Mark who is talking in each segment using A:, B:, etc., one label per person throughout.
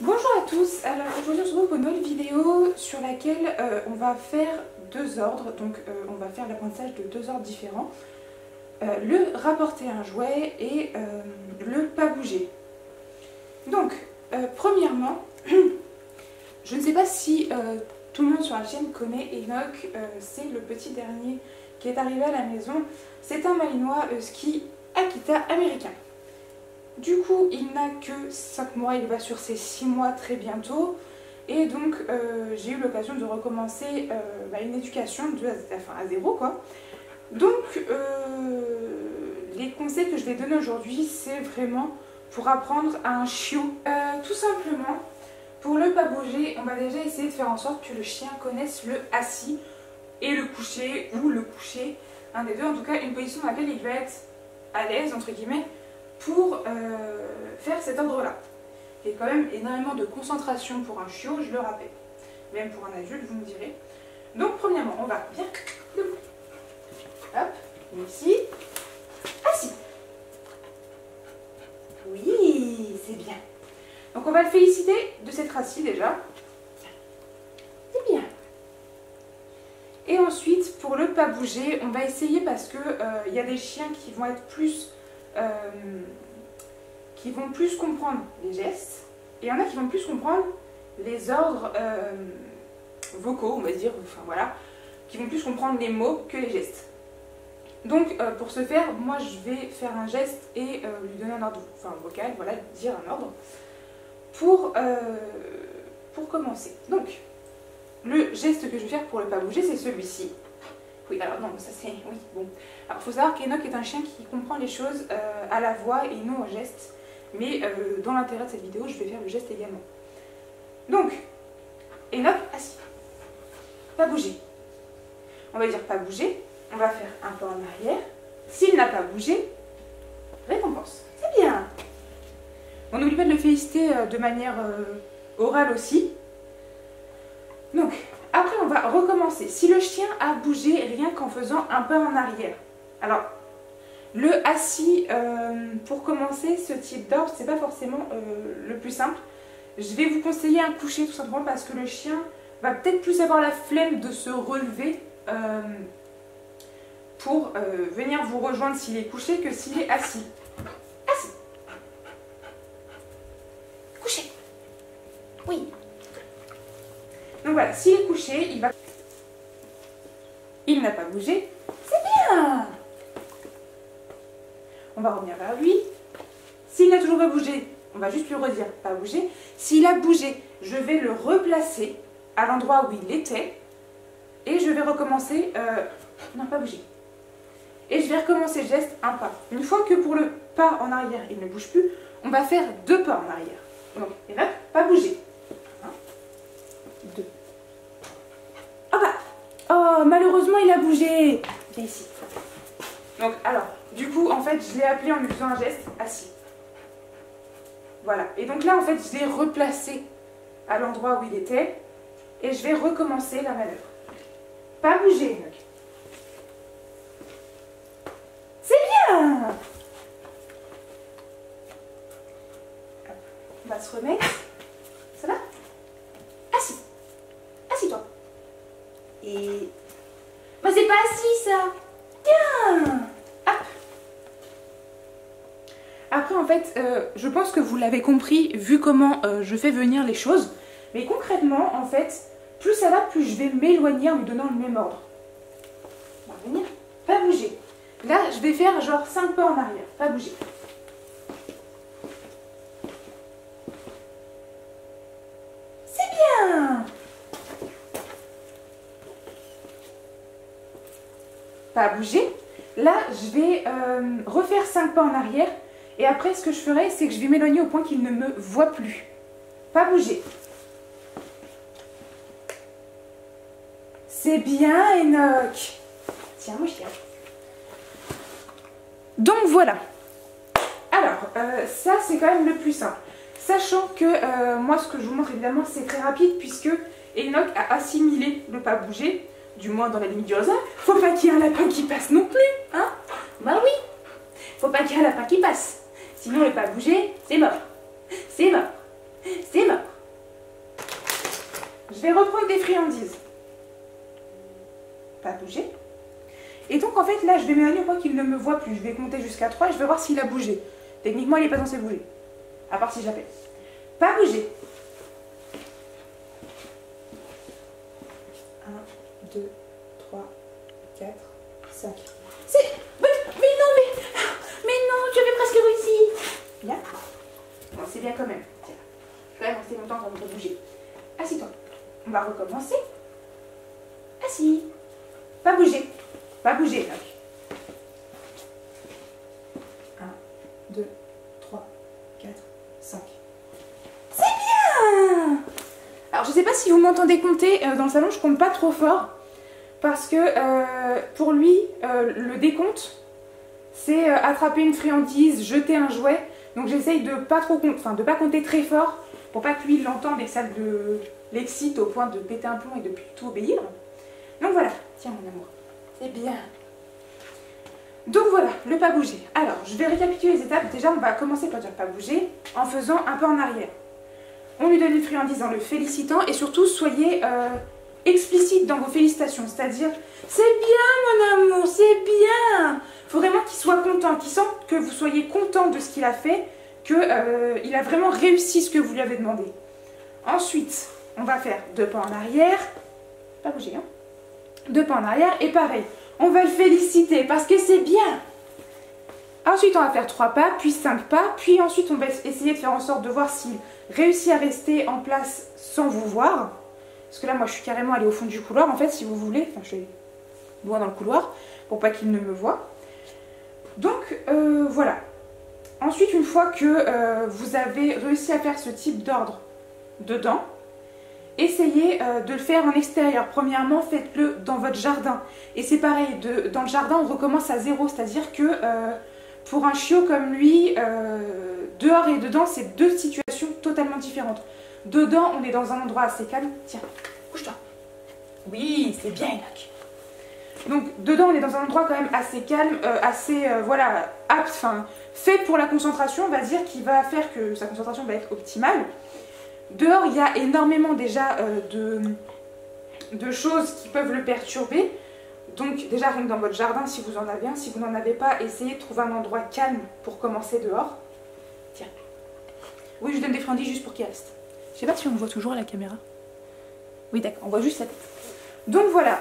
A: Bonjour à tous, alors aujourd'hui on se retrouve pour une nouvelle vidéo sur laquelle on va faire deux ordres, donc on va faire l'apprentissage de deux ordres différents. Le rapporter un jouet et le pas bouger. Donc, premièrement, je ne sais pas si tout le monde sur la chaîne connaît Enoch, c'est le petit dernier qui est arrivé à la maison. C'est un malinois husky Akita américain. Du coup, il n'a que 5 mois, il va sur ses 6 mois très bientôt. Et donc, j'ai eu l'occasion de recommencer une éducation à zéro, quoi. Donc, les conseils que je vais donner aujourd'hui, c'est vraiment pour apprendre à un chiot. Tout simplement, pour le pas bouger, on va déjà essayer de faire en sorte que le chien connaisse le assis et le coucher, ou le coucher, un des deux. En tout cas, une position dans laquelle il va être à l'aise, entre guillemets, pour faire cet ordre-là. Il y a quand même énormément de concentration pour un chiot, je le rappelle. Même pour un adulte, vous me direz. Donc, premièrement, on va bien debout. Hop, ici. Assis. Oui, c'est bien. Donc, on va le féliciter de s'être assis déjà. C'est bien. Et ensuite, pour le pas bouger, on va essayer parce que il y a des chiens qui vont être plus comprendre les gestes, et il y en a qui vont plus comprendre les ordres vocaux, on va dire, enfin voilà, qui vont plus comprendre les mots que les gestes. Donc pour ce faire, moi je vais faire un geste et lui donner un ordre, enfin vocal, voilà, dire un ordre pour commencer. Donc le geste que je vais faire pour le pas bouger, c'est celui-ci. Oui, alors non, ça c'est... Oui, bon. Alors, il faut savoir qu'Enoch est un chien qui comprend les choses à la voix et non au geste. Mais dans l'intérêt de cette vidéo, je vais faire le geste également. Donc, Enoch, assis. Pas bouger. On va dire pas bouger. On va faire un pas en arrière. S'il n'a pas bougé, récompense. C'est bien. On n'oublie pas de le féliciter de manière orale aussi. Donc, après, on va recommencer. Si le chien a bougé rien qu'en faisant un pas en arrière. Alors, le assis, pour commencer, ce type d'ordre, c'est pas forcément le plus simple. Je vais vous conseiller un coucher tout simplement parce que le chien va peut-être plus avoir la flemme de se relever pour venir vous rejoindre s'il est couché que s'il est assis. Assis. Couché. Oui. Donc voilà, s'il est couché, il va... Il n'a pas bougé. C'est bien. On va revenir vers lui. S'il n'a toujours pas bougé, on va juste lui redire pas bouger. S'il a bougé, je vais le replacer à l'endroit où il était. Et je vais recommencer... non, pas bouger. Et je vais recommencer le geste, un pas. Une fois que pour le pas en arrière, il ne bouge plus, on va faire deux pas en arrière. Donc, et là, pas bouger. 1, 2. Ah bah, oh, malheureusement, il a bougé. Viens ici. Donc, alors, du coup, en fait, je l'ai appelé en lui faisant un geste assis. Voilà. Et donc là, en fait, je l'ai replacé à l'endroit où il était. Et je vais recommencer la manœuvre. Pas bouger, Enoch. C'est bien. Hop. On va se remettre. Ça va? Assis. Assis-toi. Et... Bah, c'est pas assis, ça. Bien. Hop. Après, en fait, je pense que vous l'avez compris, vu comment je fais venir les choses. Mais concrètement, en fait, plus ça va, plus je vais m'éloigner en lui donnant le même ordre. On va venir, pas bouger. Là, je vais faire genre 5 pas en arrière, pas bouger. C'est bien. Pas bouger. Là, je vais refaire 5 pas en arrière. Et après, ce que je ferai, c'est que je vais m'éloigner au point qu'il ne me voit plus. Pas bouger. C'est bien, Enoch. Tiens, mon chien. Donc, voilà. Alors, ça, c'est quand même le plus simple. Sachant que, moi, ce que je vous montre, évidemment, c'est très rapide, puisque Enoch a assimilé le pas bouger, du moins dans la limite du raisonnable. Faut pas qu'il y ait un lapin qui passe non plus, hein? Bah oui. Faut pas qu'il y ait un lapin qui passe. Sinon, le pas bouger, c'est mort. C'est mort. C'est mort. Je vais reprendre des friandises. Pas bouger. Et donc en fait là je vais m'éloigner pour qu'il ne me voit plus. Je vais compter jusqu'à 3 et je vais voir s'il a bougé. Techniquement il n'est pas censé bouger. À part si j'appelle. Pas bouger. 1, 2, 3, 4, 5. C'est... Mais non, mais non, j'avais presque réussi. Bien. Bon, c'est bien quand même. Tiens. Je vais quand même rester longtemps avant de bouger. Assis-toi. On va recommencer. Assis. Pas bouger. Pas bouger. 1, 2, 3, 4, 5. C'est bien. Alors, je sais pas si vous m'entendez compter. Dans le salon, je compte pas trop fort. Parce que pour lui, le décompte, c'est attraper une friandise, jeter un jouet. Donc j'essaye de pas trop de pas compter très fort pour pas que lui l'entende et que ça l'excite au point de péter un plomb et de plus tout obéir. Donc voilà, tiens mon amour, c'est bien. Donc voilà, le pas bouger. Alors je vais récapituler les étapes. Déjà on va commencer par dire pas bouger en faisant un peu en arrière. On lui donne une friandise en le félicitant et surtout soyez explicite dans vos félicitations. C'est-à-dire c'est bien mon amour, c'est bien. Il faut vraiment qu'il soit content, qu'il sente que vous soyez content de ce qu'il a fait, qu'il a vraiment réussi ce que vous lui avez demandé. Ensuite, on va faire 2 pas en arrière. Pas bouger, hein. 2 pas en arrière et pareil. On va le féliciter parce que c'est bien. Ensuite, on va faire 3 pas, puis 5 pas, puis ensuite, on va essayer de faire en sorte de voir s'il réussit à rester en place sans vous voir. Parce que là, moi, je suis carrément allée au fond du couloir, en fait, si vous voulez. Enfin, je suis loin dans le couloir pour pas qu'il ne me voie. Donc, voilà. Ensuite, une fois que vous avez réussi à faire ce type d'ordre dedans, essayez de le faire en extérieur. Premièrement, faites-le dans votre jardin. Et c'est pareil, dans le jardin, on recommence à 0. C'est-à-dire que pour un chiot comme lui, dehors et dedans, c'est 2 situations totalement différentes. Dedans, on est dans un endroit assez calme. Tiens, bouge-toi. Oui, c'est bien, Enoch. Donc, dedans, on est dans un endroit quand même assez calme, voilà, apte, enfin, fait pour la concentration, on va dire, qui va faire que sa concentration va être optimale. Dehors, il y a énormément déjà de choses qui peuvent le perturber. Donc, déjà, rien que dans votre jardin, si vous en avez un, si vous n'en avez pas, essayez de trouver un endroit calme pour commencer dehors. Tiens. Oui, je donne des friandises juste pour qu'il reste. Je sais pas si on me voit toujours à la caméra. Oui, d'accord, on voit juste sa tête. Donc voilà,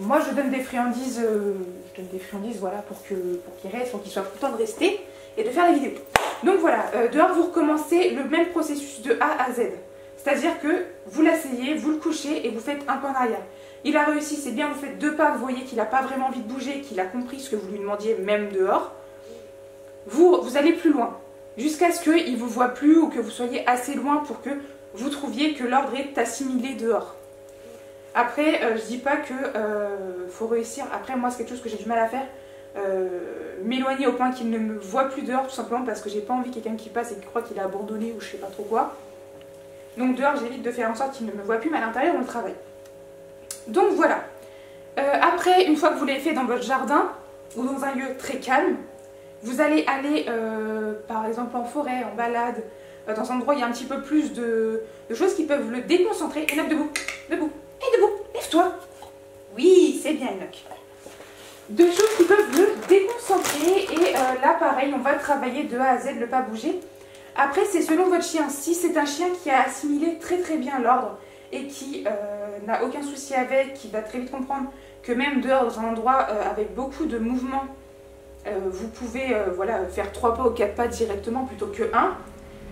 A: moi je donne des friandises, voilà, pour qu'il reste, pour qu'il soit content de rester et de faire la vidéo. Donc voilà, dehors vous recommencez le même processus de A à Z. C'est-à-dire que vous l'asseyez, vous le couchez et vous faites un pas en arrière. Il a réussi, c'est bien, vous faites 2 pas, vous voyez qu'il n'a pas vraiment envie de bouger, qu'il a compris ce que vous lui demandiez même dehors. Vous allez plus loin, jusqu'à ce qu'il ne vous voit plus ou que vous soyez assez loin pour que vous trouviez que l'ordre est assimilé dehors. Après, je dis pas que faut réussir. Après, moi, c'est quelque chose que j'ai du mal à faire. M'éloigner au point qu'il ne me voit plus dehors, tout simplement parce que j'ai pas envie quelqu'un qui passe et qui croit qu'il a abandonné ou je sais pas trop quoi. Donc dehors, j'évite de faire en sorte qu'il ne me voit plus, mais à l'intérieur, on le travaille. Donc voilà. Après, une fois que vous l'avez fait dans votre jardin ou dans un lieu très calme, vous allez aller, par exemple, en forêt, en balade, dans un endroit où il y a un petit peu plus de choses qui peuvent le déconcentrer. Enoch, debout, debout. Et debout, lève-toi. Oui, c'est bien, Enoch. 2 choses qui peuvent le déconcentrer. Et là, pareil, on va travailler de A à Z, le pas bouger. Après, c'est selon votre chien. Si c'est un chien qui a assimilé très très bien l'ordre et qui n'a aucun souci avec, qui va très vite comprendre que même dehors, dans un endroit avec beaucoup de mouvements, vous pouvez voilà, faire 3 pas ou 4 pas directement plutôt que 1.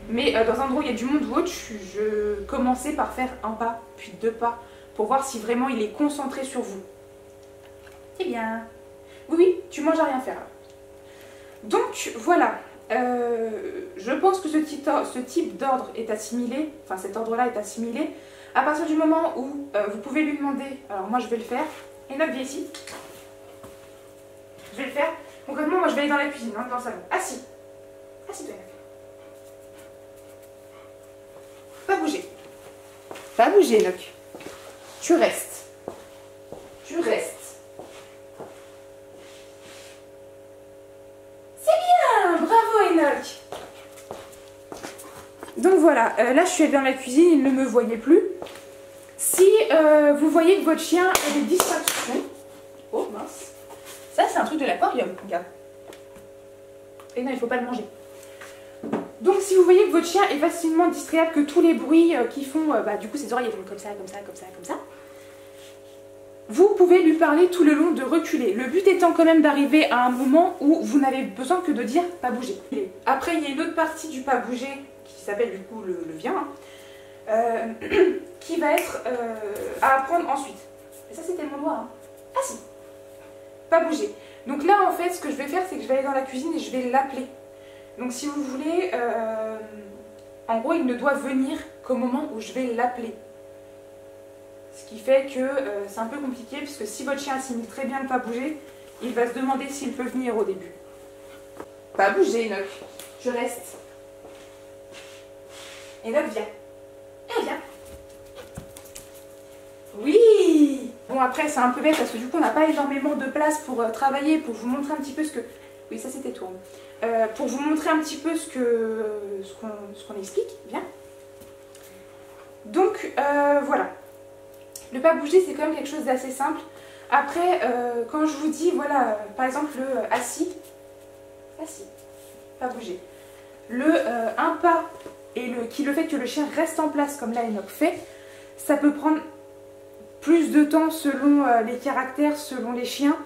A: Mais dans un endroit où il y a du monde ou autre, je commençais par faire 1 pas, puis 2 pas, pour voir si vraiment il est concentré sur vous. C'est bien. Oui, oui, tu manges à rien faire. Donc, voilà. Je pense que ce type d'ordre est assimilé, enfin cet ordre-là est assimilé, à partir du moment où vous pouvez lui demander, alors moi je vais le faire, Enoch, viens ici. Je vais le faire. Concrètement, moi je vais aller dans la cuisine, hein, dans le salon. Assis. Assis-toi, Enoch. Pas bouger. Pas bouger, Enoch. Tu restes. Tu restes. C'est bien. Bravo, Enoch. Donc voilà, là je suis allée dans la cuisine, il ne me voyait plus. Si vous voyez que votre chien a des distractions... Oh mince. Ça c'est un truc de l'aquarium, regarde. Et non, il ne faut pas le manger. Donc si vous voyez que votre chien est facilement distrayable, que tous les bruits qui font, du coup ses oreilles vont comme ça, comme ça, comme ça, comme ça, vous pouvez lui parler tout le long de reculer. Le but étant quand même d'arriver à un moment où vous n'avez besoin que de dire pas bouger. Après il y a une autre partie du pas bouger qui s'appelle du coup le vient, qui va être à apprendre ensuite. Et ça c'était mon doigt. Hein. Ah si. Pas bouger. Donc là en fait ce que je vais faire c'est que je vais aller dans la cuisine et je vais l'appeler. Donc si vous voulez, en gros il ne doit venir qu'au moment où je vais l'appeler. Ce qui fait que c'est un peu compliqué puisque si votre chien assimile très bien le pas bouger, il va se demander s'il peut venir au début. Pas bouger Enoch, je reste. Enoch viens. Eh viens. Oui. Bon après c'est un peu bête parce que du coup on n'a pas énormément de place pour travailler, pour vous montrer un petit peu ce que... Oui ça c'était tout. Pour vous montrer un petit peu ce qu'on explique, bien. Donc voilà. Le pas bouger c'est quand même quelque chose d'assez simple. Après quand je vous dis voilà par exemple le assis, pas bouger. Le un pas et le fait que le chien reste en place comme là Enoch fait, ça peut prendre plus de temps selon les caractères, selon les chiens.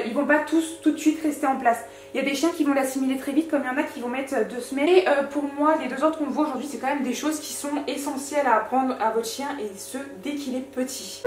A: Ils vont pas tous tout de suite rester en place. Il y a des chiens qui vont l'assimiler très vite, comme il y en a qui vont mettre 2 semaines. Et pour moi, les 2 ordres qu'on voit aujourd'hui, c'est quand même des choses qui sont essentielles à apprendre à votre chien, et ce, dès qu'il est petit.